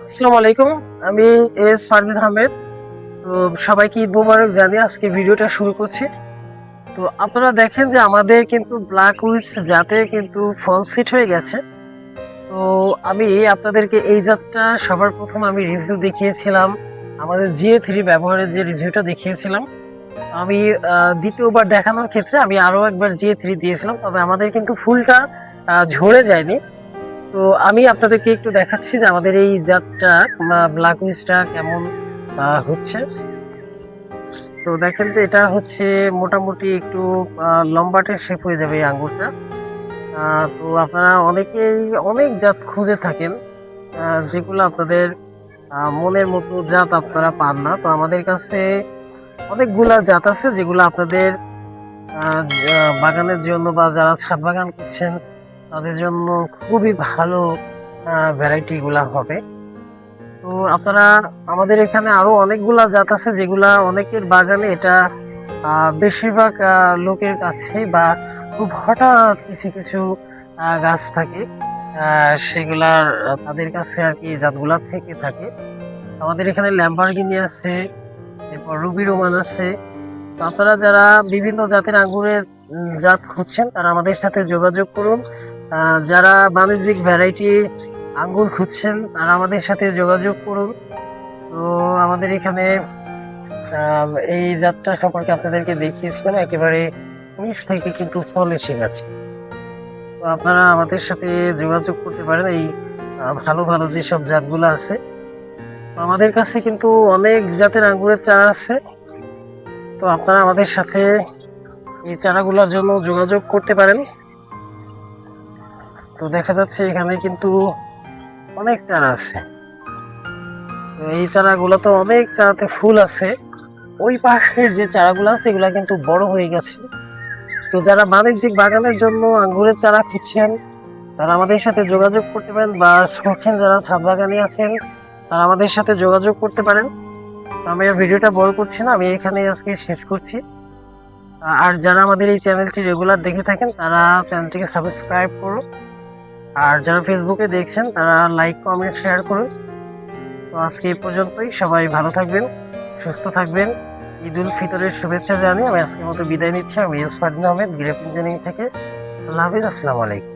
আসসালামু আলাইকুম। আমি এস ফারদিন আহমেদ। তো সবাইকে ঈদ মোবারক জানিয়ে আজকে ভিডিওটা শুরু করছি। তো আপনারা দেখেন যে আমাদের কিন্তু ব্ল্যাক উইচ জাতের কিন্তু ফল সিট হয়ে গেছে। তো আমি আপনাদেরকে এই জাতটা সবার প্রথম আমি রিভিউ দেখিয়েছিলাম। আমাদের GA3 ব্যবহারের যে রিভিউটা দেখিয়েছিলাম। আমি দ্বিতীয়বার দেখানোর ক্ষেত্রে আমি আরো একবার GA3 দিয়েছিলাম। তবে আমাদের কিন্তু ফুলটা ঝরে যায়নি। তো আমি আপনাদেরকে একটু দেখাচ্ছি যে আমাদের এই জাতটা ব্ল্যাক উইচটা কেমন হচ্ছে। তো দেখেন যে এটা হচ্ছে মোটামুটি একটু লম্বাটে শেপ হয়ে যাবে এই আঙ্গুরটা। তো আপনারা অনেকেই অনেক জাত খুঁজে থাকেন, যেগুলো আপনাদের মনের মতো জাত আপনারা পান না। তো আমাদের কাছে অনেকগুলা জাত আছে যেগুলো আপনাদের বাগানের জন্য বা যারা ছাদ বাগান করছেন তাদের জন্য খুবই ভালো ভ্যারাইটি গুলা হবে। তো আপনারা আমাদের এখানে আরো অনেকগুলা জাত আছে যেগুলা অনেকের বাগানে এটা বেশিরভাগ লোকের কাছে বা খুব হঠাৎ কিছু কিছু গাছ থাকে, সেগুলার তাদের কাছে আর কি জাতগুলা থেকে থাকে। আমাদের এখানে ল্যাম্বরগিনি আছে, এরপর রুবি রোমান আছে। তো আপনারা যারা বিভিন্ন জাতের আঙ্গুরের জাত খুঁজছেন তারা আমাদের সাথে যোগাযোগ করুন। যারা বাণিজ্যিক ভ্যারাইটি আঙ্গুর খুঁজছেন তারা আমাদের সাথে যোগাযোগ করুন। তো আমাদের এখানে এই জাতটা সম্পর্কে আপনাদেরকে দেখিয়েছিলাম, একেবারে নিচ থেকে কিন্তু ফল এসে গেছে। তো আপনারা আমাদের সাথে যোগাযোগ করতে পারেন এই ভালো ভালো যেসব জাতগুলো আছে। আমাদের কাছে কিন্তু অনেক জাতের আঙ্গুরের চারা আছে। তো আপনারা আমাদের সাথে এই চারাগুলোর জন্য যোগাযোগ করতে পারেন। তো দেখা যাচ্ছে এখানে কিন্তু অনেক চারা আছে। তো এই চারাগুলো তো অনেক চারাতে ফুল আছে। ওই পাশের যে চারাগুলো আছে এগুলা কিন্তু বড় হয়ে গেছে। তো যারা বাণিজ্যিক বাগানের জন্য আঙ্গুরের চারা খুঁজছেন তারা আমাদের সাথে যোগাযোগ করতে পারেন, বা শৌখিন যারা ছাদ বাগানি আছেন তারা আমাদের সাথে যোগাযোগ করতে পারেন। আমি আর ভিডিওটা বড় করছি না, আমি এখানে আজকে শেষ করছি। আর যারা আমাদের এই চ্যানেলটি রেগুলার দেখে থাকেন তারা চ্যানেলটিকে সাবস্ক্রাইব করুন। আর যারা ফেসবুকে দেখছেন তারা লাইক কমেন্ট শেয়ার করুন। তো আজকে এই পর্যন্তই। সবাই ভালো থাকবেন, সুস্থ থাকবেন। ঈদ উল ফিতরের শুভেচ্ছা জানিয়ে আমি আজকের মতো বিদায় নিচ্ছি। আমি S Fardin Ahmed, grape engineering থেকে। আল্লাহ হাফিজ, আসসালামু আলাইকুম।